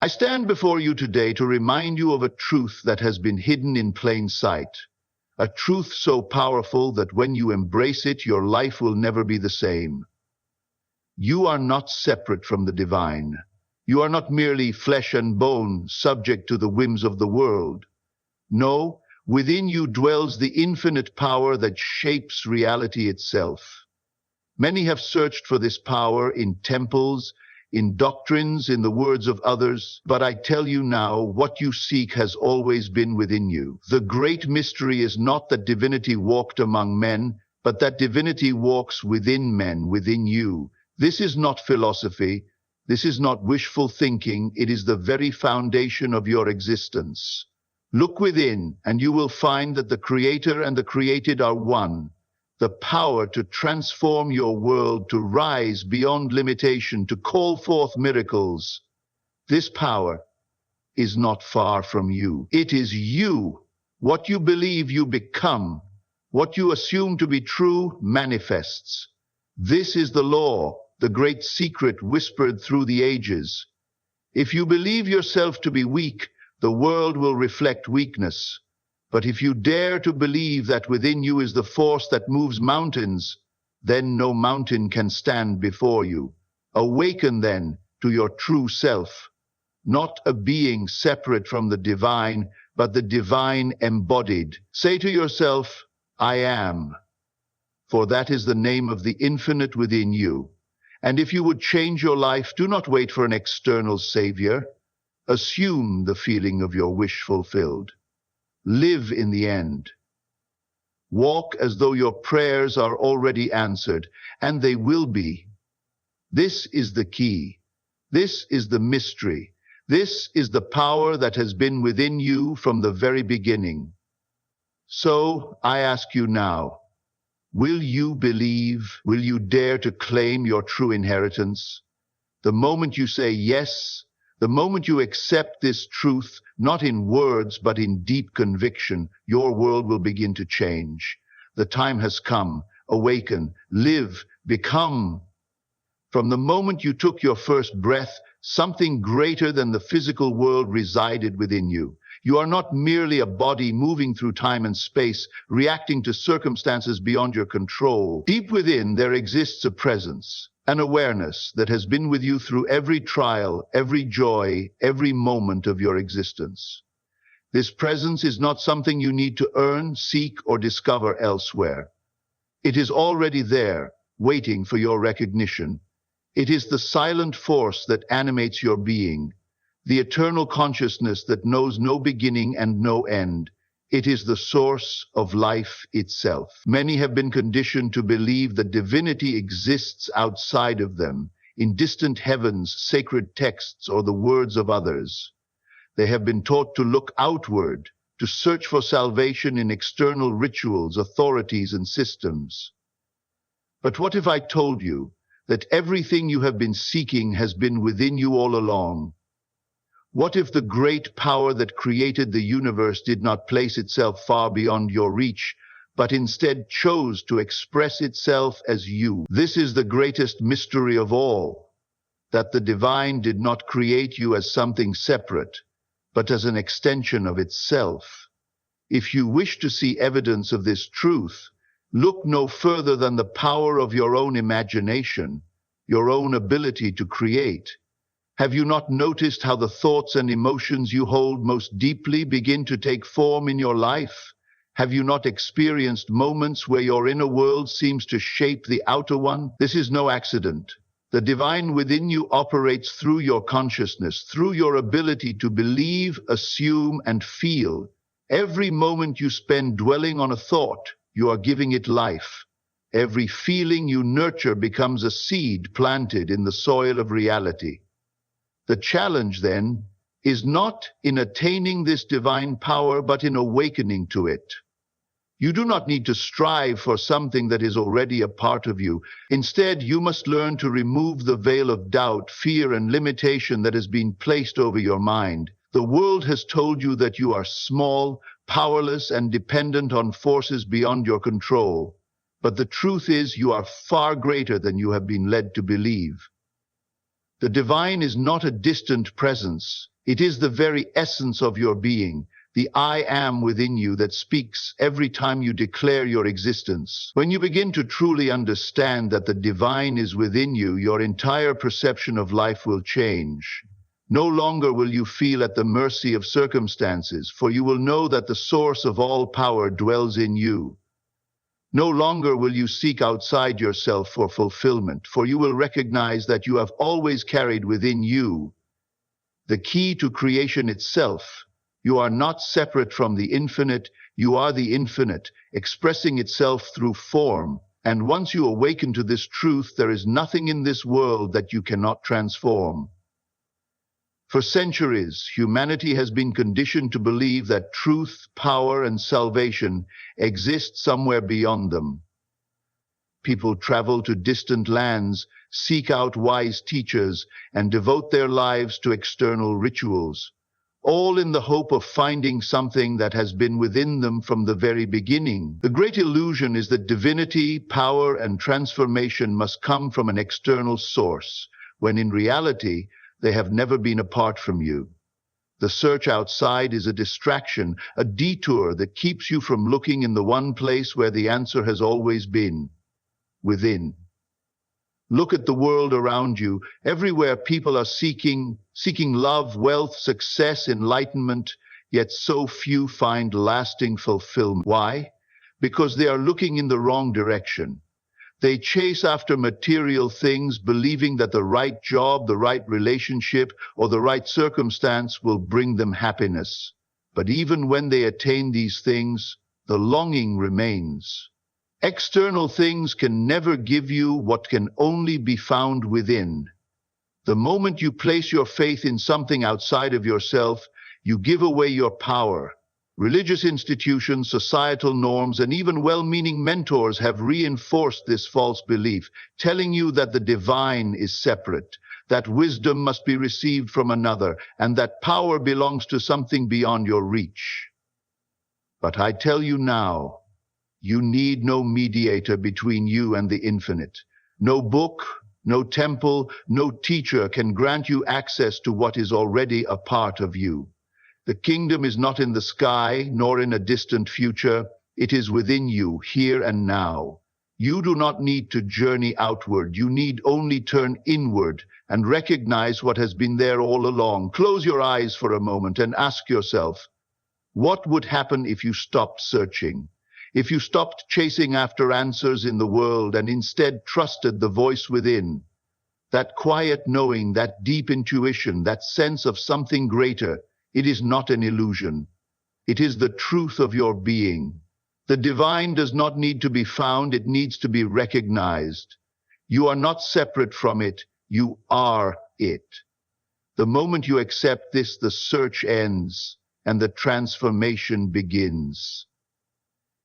I stand before you today to remind you of a truth that has been hidden in plain sight. A truth so powerful that when you embrace it, your life will never be the same. You are not separate from the divine. You are not merely flesh and bone, subject to the whims of the world. No, within you dwells the infinite power that shapes reality itself. Many have searched for this power in temples, in doctrines, in the words of others, but I tell you now, what you seek has always been within you. The great mystery is not that divinity walked among men, but that divinity walks within men, within you. This is not philosophy. This is not wishful thinking. It is the very foundation of your existence. Look within, and you will find that the Creator and the created are one. The power to transform your world, to rise beyond limitation, to call forth miracles. This power is not far from you. It is you. What you believe, you become. What you assume to be true manifests. This is the law, the great secret whispered through the ages. If you believe yourself to be weak, the world will reflect weakness. But if you dare to believe that within you is the force that moves mountains, then no mountain can stand before you. Awaken then to your true self, not a being separate from the divine, but the divine embodied. Say to yourself, I am, for that is the name of the infinite within you. And if you would change your life, do not wait for an external savior. Assume the feeling of your wish fulfilled. Live in the end. Walk as though your prayers are already answered, and they will be. This is the key. This is the mystery. This is the power that has been within you from the very beginning. So I ask you now, will you believe? Will you dare to claim your true inheritance? The moment you say yes, the moment you accept this truth, not in words but in deep conviction, your world will begin to change. The time has come. Awaken, live, become. From the moment you took your first breath, something greater than the physical world resided within you. You are not merely a body moving through time and space, reacting to circumstances beyond your control. Deep within, there exists a presence, an awareness that has been with you through every trial, every joy, every moment of your existence. This presence is not something you need to earn, seek, or discover elsewhere. It is already there, waiting for your recognition. It is the silent force that animates your being, the eternal consciousness that knows no beginning and no end. It is the source of life itself. Many have been conditioned to believe that divinity exists outside of them, in distant heavens, sacred texts, or the words of others. They have been taught to look outward, to search for salvation in external rituals, authorities, and systems. But what if I told you that everything you have been seeking has been within you all along? What if the great power that created the universe did not place itself far beyond your reach, but instead chose to express itself as you? This is the greatest mystery of all, that the divine did not create you as something separate, but as an extension of itself. If you wish to see evidence of this truth, look no further than the power of your own imagination, your own ability to create. Have you not noticed how the thoughts and emotions you hold most deeply begin to take form in your life? Have you not experienced moments where your inner world seems to shape the outer one? This is no accident. The divine within you operates through your consciousness, through your ability to believe, assume, and feel. Every moment you spend dwelling on a thought, you are giving it life. Every feeling you nurture becomes a seed planted in the soil of reality. The challenge, then, is not in attaining this divine power, but in awakening to it. You do not need to strive for something that is already a part of you. Instead, you must learn to remove the veil of doubt, fear, and limitation that has been placed over your mind. The world has told you that you are small, powerless, and dependent on forces beyond your control. But the truth is, you are far greater than you have been led to believe. The divine is not a distant presence. It is the very essence of your being, the I am within you that speaks every time you declare your existence. When you begin to truly understand that the divine is within you, your entire perception of life will change. No longer will you feel at the mercy of circumstances, for you will know that the source of all power dwells in you. No longer will you seek outside yourself for fulfillment, for you will recognize that you have always carried within you the key to creation itself. You are not separate from the infinite, you are the infinite, expressing itself through form. And once you awaken to this truth, there is nothing in this world that you cannot transform. For centuries, humanity has been conditioned to believe that truth, power, and salvation exist somewhere beyond them. People travel to distant lands, seek out wise teachers, and devote their lives to external rituals, all in the hope of finding something that has been within them from the very beginning. The great illusion is that divinity, power, and transformation must come from an external source, when in reality, they have never been apart from you. The search outside is a distraction, a detour that keeps you from looking in the one place where the answer has always been, within. Look at the world around you. Everywhere people are seeking love, wealth, success, enlightenment, yet so few find lasting fulfillment. Why? Because they are looking in the wrong direction. They chase after material things, believing that the right job, the right relationship, or the right circumstance will bring them happiness. But even when they attain these things, the longing remains. External things can never give you what can only be found within. The moment you place your faith in something outside of yourself, you give away your power. Religious institutions, societal norms, and even well-meaning mentors have reinforced this false belief, telling you that the divine is separate, that wisdom must be received from another, and that power belongs to something beyond your reach. But I tell you now, you need no mediator between you and the infinite. No book, no temple, no teacher can grant you access to what is already a part of you. The kingdom is not in the sky, nor in a distant future. It is within you, here and now. You do not need to journey outward. You need only turn inward and recognize what has been there all along. Close your eyes for a moment and ask yourself, what would happen if you stopped searching? If you stopped chasing after answers in the world and instead trusted the voice within? That quiet knowing, that deep intuition, that sense of something greater. It is not an illusion. It is the truth of your being. The divine does not need to be found, it needs to be recognized. You are not separate from it, you are it. The moment you accept this, the search ends and the transformation begins.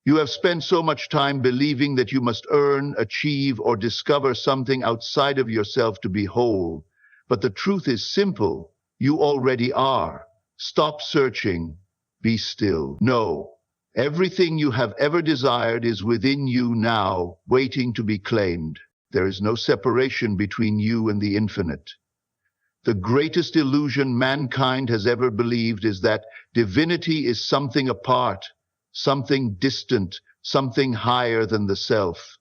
You have spent so much time believing that you must earn, achieve, or discover something outside of yourself to be whole. But the truth is simple. You already are. Stop searching. Be still. Know, everything you have ever desired is within you now, waiting to be claimed. There is no separation between you and the infinite. The greatest illusion mankind has ever believed is that divinity is something apart, something distant, something higher than the self.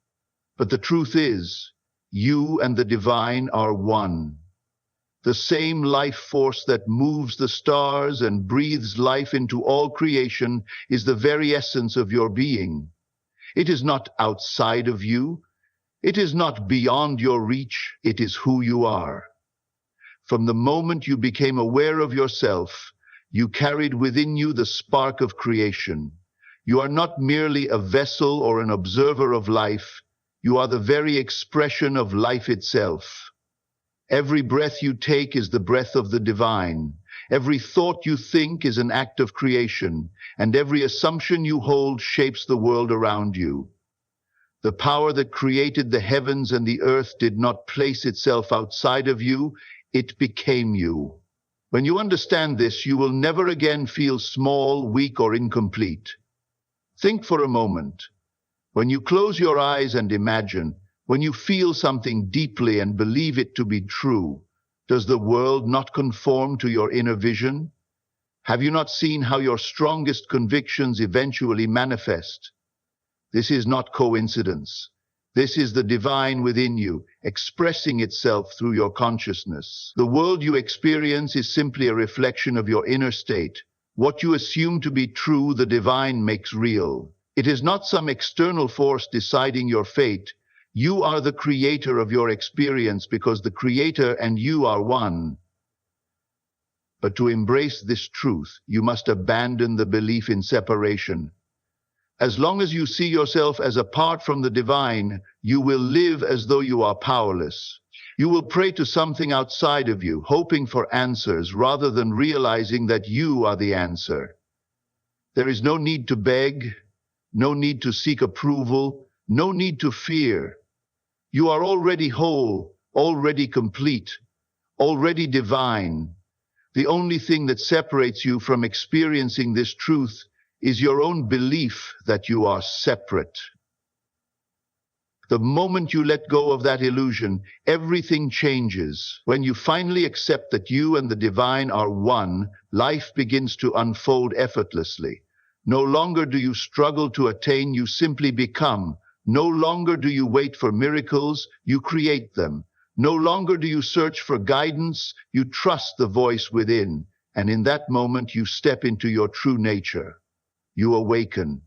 But the truth is, you and the divine are one. The same life force that moves the stars and breathes life into all creation is the very essence of your being. It is not outside of you. It is not beyond your reach. It is who you are. From the moment you became aware of yourself, you carried within you the spark of creation. You are not merely a vessel or an observer of life. You are the very expression of life itself. Every breath you take is the breath of the divine. Every thought you think is an act of creation, and every assumption you hold shapes the world around you. The power that created the heavens and the earth did not place itself outside of you, it became you. When you understand this, you will never again feel small, weak, or incomplete. Think for a moment. When you close your eyes and imagine, when you feel something deeply and believe it to be true, Does the world not conform to your inner vision? Have you not seen how your strongest convictions eventually manifest? This is not coincidence. This is the divine within you, expressing itself through your consciousness. The world you experience is simply a reflection of your inner state. What you assume to be true, the divine makes real. It is not some external force deciding your fate. You are the creator of your experience because the creator and you are one. But to embrace this truth, you must abandon the belief in separation. As long as you see yourself as apart from the divine, you will live as though you are powerless. You will pray to something outside of you, hoping for answers rather than realizing that you are the answer. There is no need to beg, no need to seek approval, no need to fear. You are already whole, already complete, already divine. The only thing that separates you from experiencing this truth is your own belief that you are separate. The moment you let go of that illusion, everything changes. When you finally accept that you and the divine are one, life begins to unfold effortlessly. No longer do you struggle to attain, you simply become. No longer do you wait for miracles, you create them. No longer do you search for guidance, you trust the voice within. And in that moment, you step into your true nature. You awaken.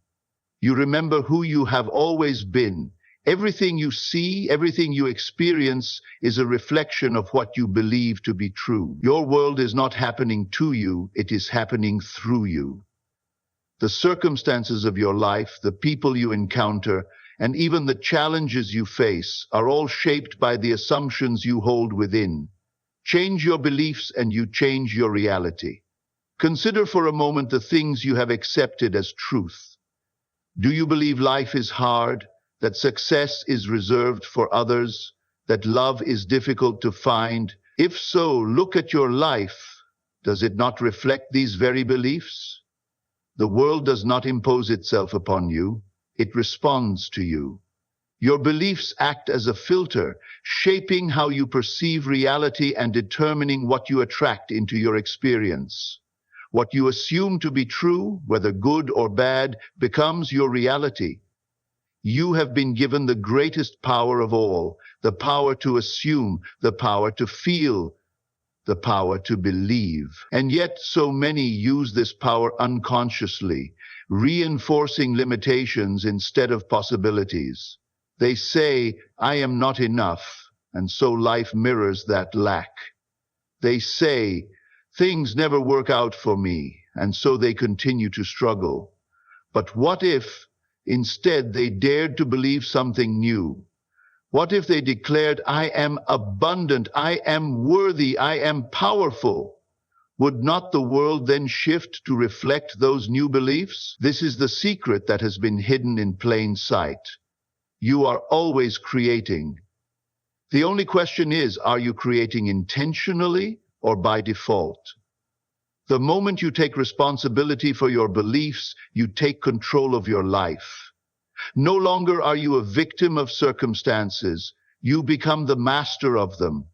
You remember who you have always been. Everything you see, everything you experience is a reflection of what you believe to be true. Your world is not happening to you, it is happening through you. The circumstances of your life, the people you encounter, and even the challenges you face are all shaped by the assumptions you hold within. Change your beliefs and you change your reality. Consider for a moment the things you have accepted as truth. Do you believe life is hard, that success is reserved for others, that love is difficult to find? If so, look at your life. Does it not reflect these very beliefs? The world does not impose itself upon you. It responds to you. Your beliefs act as a filter, shaping how you perceive reality and determining what you attract into your experience. What you assume to be true, whether good or bad, becomes your reality. You have been given the greatest power of all, the power to assume, the power to feel, the power to believe. And yet so many use this power unconsciously, reinforcing limitations instead of possibilities. They say, I am not enough, and so life mirrors that lack. They say, things never work out for me, and so they continue to struggle. But what if, instead, they dared to believe something new? What if they declared, I am abundant, I am worthy, I am powerful? Would not the world then shift to reflect those new beliefs? This is the secret that has been hidden in plain sight. You are always creating. The only question is, are you creating intentionally or by default? The moment you take responsibility for your beliefs, you take control of your life. No longer are you a victim of circumstances, you become the master of them.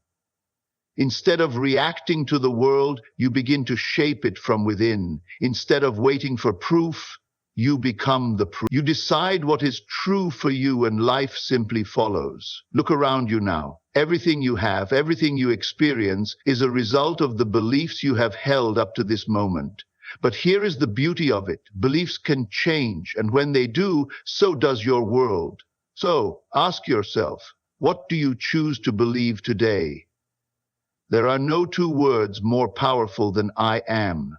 Instead of reacting to the world, you begin to shape it from within. Instead of waiting for proof, you become the proof. You decide what is true for you and life simply follows. Look around you now. Everything you have, everything you experience is a result of the beliefs you have held up to this moment. But here is the beauty of it. Beliefs can change, and when they do, so does your world. So, ask yourself, what do you choose to believe today? There are no two words more powerful than I am.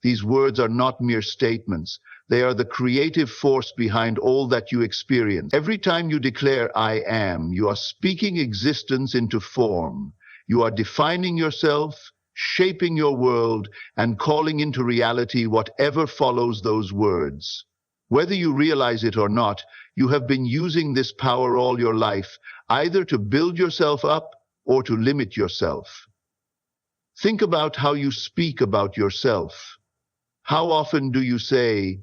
These words are not mere statements. They are the creative force behind all that you experience. Every time you declare I am, you are speaking existence into form. You are defining yourself, shaping your world, and calling into reality whatever follows those words. Whether you realize it or not, you have been using this power all your life, either to build yourself up or to limit yourself. Think about how you speak about yourself. How often do you say,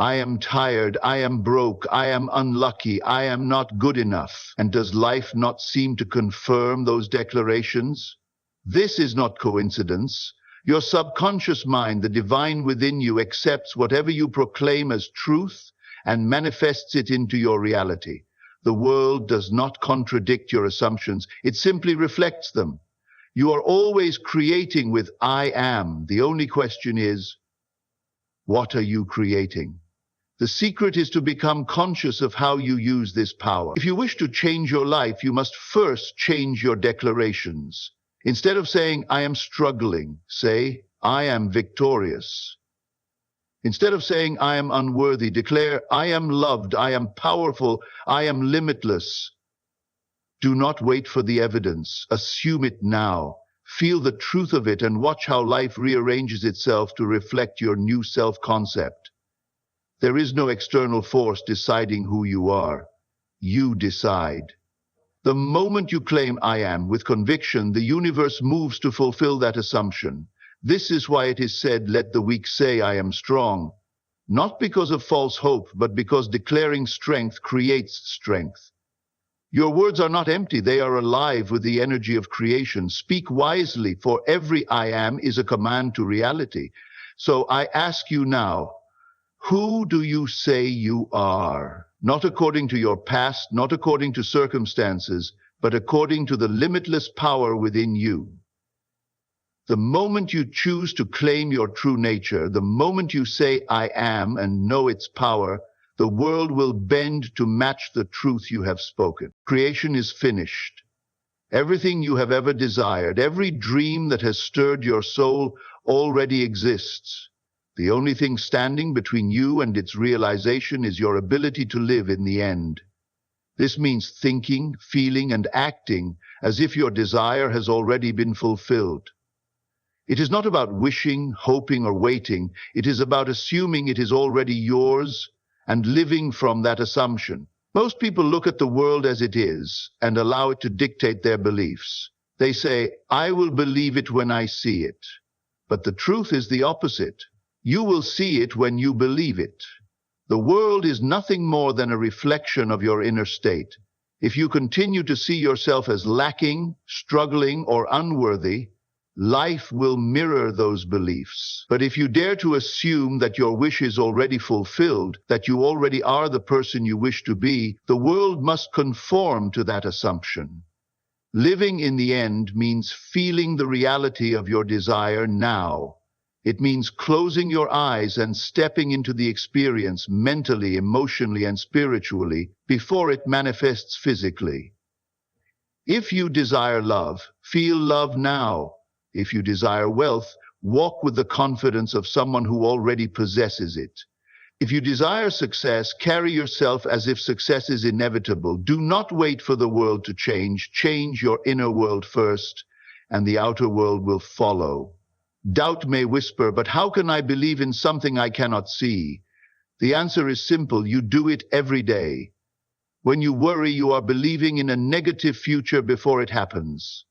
I am tired, I am broke, I am unlucky, I am not good enough. And does life not seem to confirm those declarations? This is not coincidence. Your subconscious mind, the divine within you, accepts whatever you proclaim as truth and manifests it into your reality. The world does not contradict your assumptions, it simply reflects them. You are always creating with I am. The only question is, what are you creating? The secret is to become conscious of how you use this power. If you wish to change your life, you must first change your declarations. Instead of saying, I am struggling, say, I am victorious. Instead of saying, I am unworthy, declare, I am loved, I am powerful, I am limitless. Do not wait for the evidence. Assume it now. Feel the truth of it and watch how life rearranges itself to reflect your new self-concept. There is no external force deciding who you are. You decide. The moment you claim I am with conviction, the universe moves to fulfill that assumption. This is why it is said, let the weak say I am strong. Not because of false hope, but because declaring strength creates strength. Your words are not empty, they are alive with the energy of creation. Speak wisely, for every I am is a command to reality. So I ask you now, who do you say you are? Not according to your past, not according to circumstances, but according to the limitless power within you. The moment you choose to claim your true nature, the moment you say I am and know its power, the world will bend to match the truth you have spoken. Creation is finished. Everything you have ever desired, every dream that has stirred your soul already exists. The only thing standing between you and its realization is your ability to live in the end. This means thinking, feeling, and acting as if your desire has already been fulfilled. It is not about wishing, hoping, or waiting. It is about assuming it is already yours and living from that assumption. Most people look at the world as it is and allow it to dictate their beliefs. They say, I will believe it when I see it. But the truth is the opposite. You will see it when you believe it. The world is nothing more than a reflection of your inner state. If you continue to see yourself as lacking, struggling, or unworthy, life will mirror those beliefs. But if you dare to assume that your wish is already fulfilled, that you already are the person you wish to be, the world must conform to that assumption. Living in the end means feeling the reality of your desire now. It means closing your eyes and stepping into the experience mentally, emotionally, and spiritually before it manifests physically. If you desire love, feel love now. If you desire wealth, walk with the confidence of someone who already possesses it. If you desire success, carry yourself as if success is inevitable. Do not wait for the world to change. Change your inner world first, and the outer world will follow. Doubt may whisper, but how can I believe in something I cannot see? The answer is simple. You do it every day. When you worry, you are believing in a negative future before it happens.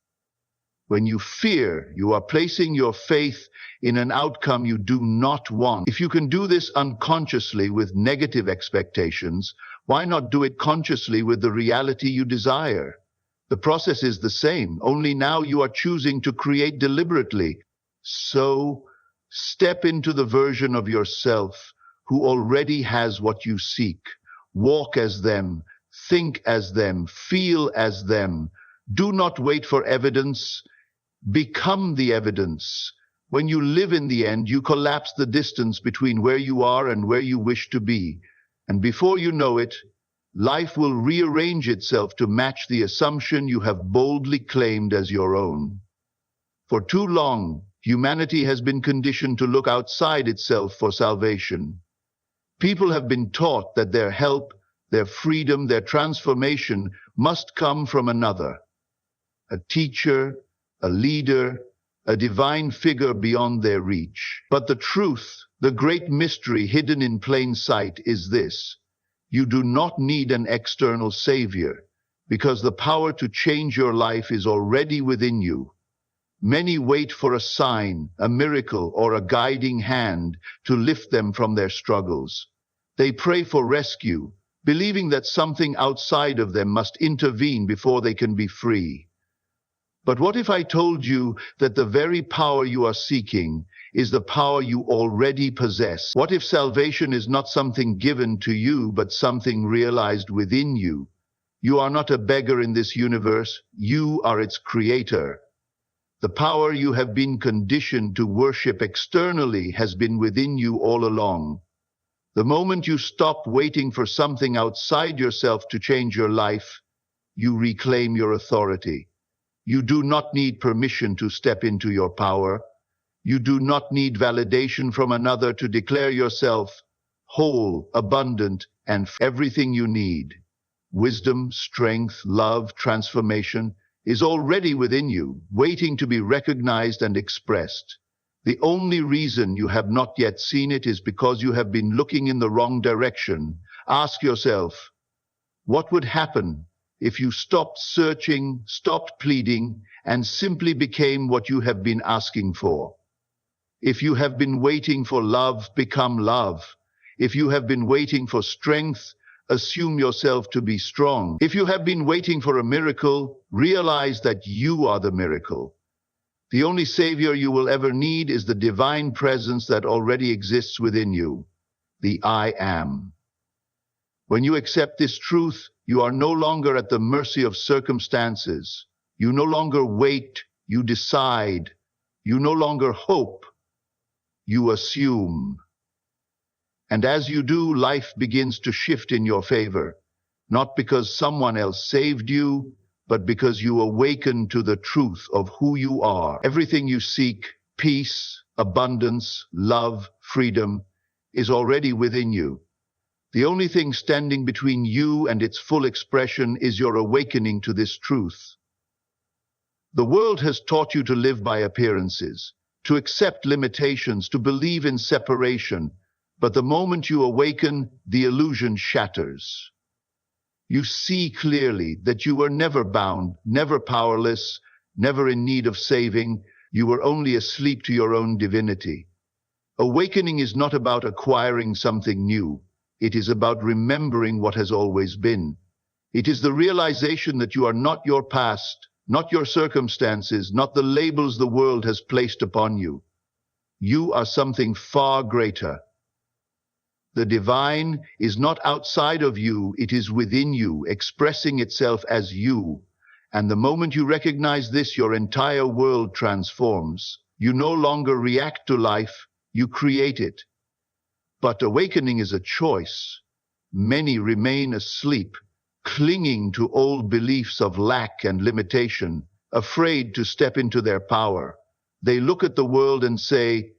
When you fear, you are placing your faith in an outcome you do not want. If you can do this unconsciously with negative expectations, why not do it consciously with the reality you desire? The process is the same, only now you are choosing to create deliberately. So, step into the version of yourself who already has what you seek. Walk as them, think as them, feel as them. Do not wait for evidence. Become the evidence. When you live in the end, you collapse the distance between where you are and where you wish to be. And before you know it, life will rearrange itself to match the assumption you have boldly claimed as your own. For too long, humanity has been conditioned to look outside itself for salvation. People have been taught that their help, their freedom, their transformation must come from another. A teacher, a leader, a divine figure beyond their reach. But the truth, the great mystery hidden in plain sight is this: you do not need an external savior, because the power to change your life is already within you. Many wait for a sign, a miracle, or a guiding hand to lift them from their struggles. They pray for rescue, believing that something outside of them must intervene before they can be free. But what if I told you that the very power you are seeking is the power you already possess? What if salvation is not something given to you, but something realized within you? You are not a beggar in this universe, you are its creator. The power you have been conditioned to worship externally has been within you all along. The moment you stop waiting for something outside yourself to change your life, you reclaim your authority. You do not need permission to step into your power. You do not need validation from another to declare yourself whole, abundant, and everything you need. Wisdom, strength, love, transformation is already within you, waiting to be recognized and expressed. The only reason you have not yet seen it is because you have been looking in the wrong direction. Ask yourself, what would happen if you stopped searching, stopped pleading, and simply became what you have been asking for? If you have been waiting for love, become love. If you have been waiting for strength, assume yourself to be strong. If you have been waiting for a miracle, realize that you are the miracle. The only savior you will ever need is the divine presence that already exists within you, the I am. When you accept this truth, you are no longer at the mercy of circumstances. You no longer wait, you decide. You no longer hope, you assume. And as you do, life begins to shift in your favor, not because someone else saved you, but because you awaken to the truth of who you are. Everything you seek, peace, abundance, love, freedom, is already within you. The only thing standing between you and its full expression is your awakening to this truth. The world has taught you to live by appearances, to accept limitations, to believe in separation, but the moment you awaken, the illusion shatters. You see clearly that you were never bound, never powerless, never in need of saving. You were only asleep to your own divinity. Awakening is not about acquiring something new. It is about remembering what has always been. It is the realization that you are not your past, not your circumstances, not the labels the world has placed upon you. You are something far greater. The divine is not outside of you, it is within you, expressing itself as you. And the moment you recognize this, your entire world transforms. You no longer react to life, you create it. But awakening is a choice. Many remain asleep, clinging to old beliefs of lack and limitation, afraid to step into their power. They look at the world and say,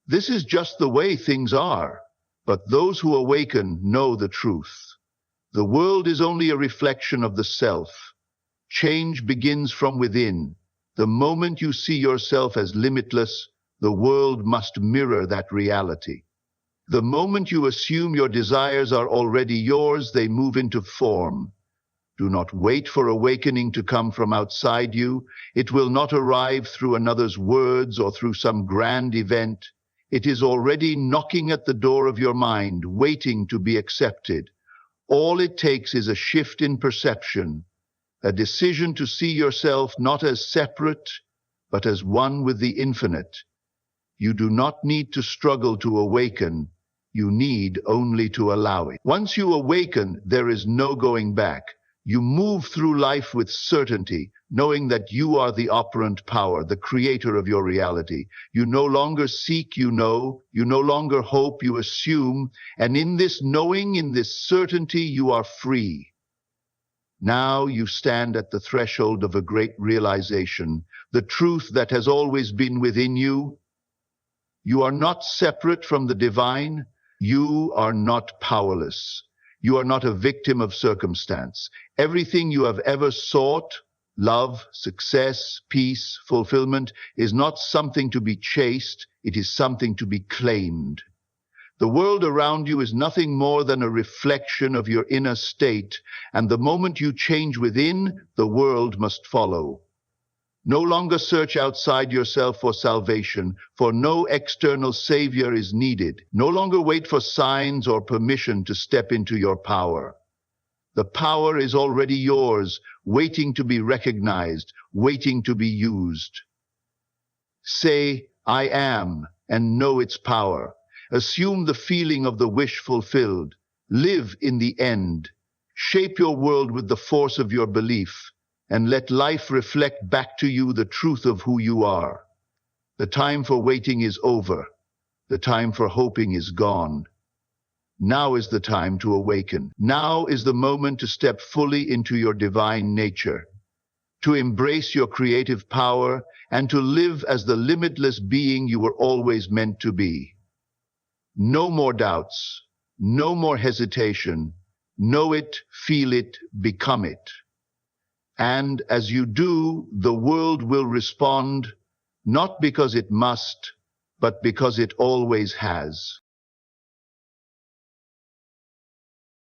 "This is just the way things are." But those who awaken know the truth. The world is only a reflection of the self. Change begins from within. The moment you see yourself as limitless, the world must mirror that reality. The moment you assume your desires are already yours, they move into form. Do not wait for awakening to come from outside you. It will not arrive through another's words or through some grand event. It is already knocking at the door of your mind, waiting to be accepted. All it takes is a shift in perception, a decision to see yourself not as separate, but as one with the infinite. You do not need to struggle to awaken. You need only to allow it. Once you awaken, there is no going back. You move through life with certainty, knowing that you are the operant power, the creator of your reality. You no longer seek, you know. You no longer hope, you assume. And in this knowing, in this certainty, you are free. Now you stand at the threshold of a great realization, the truth that has always been within you. You are not separate from the divine. You are not powerless. You are not a victim of circumstance. Everything you have ever sought, love, success, peace, fulfillment, is not something to be chased. It is something to be claimed. The world around you is nothing more than a reflection of your inner state, and the moment you change within, the world must follow. No longer search outside yourself for salvation, for no external savior is needed. No longer wait for signs or permission to step into your power. The power is already yours, waiting to be recognized, waiting to be used. Say, I am, and know its power. Assume the feeling of the wish fulfilled. Live in the end. Shape your world with the force of your belief, and let life reflect back to you the truth of who you are. The time for waiting is over. The time for hoping is gone. Now is the time to awaken. Now is the moment to step fully into your divine nature, to embrace your creative power, and to live as the limitless being you were always meant to be. No more doubts, no more hesitation. Know it, feel it, become it. And as you do, the world will respond, not because it must, but because it always has.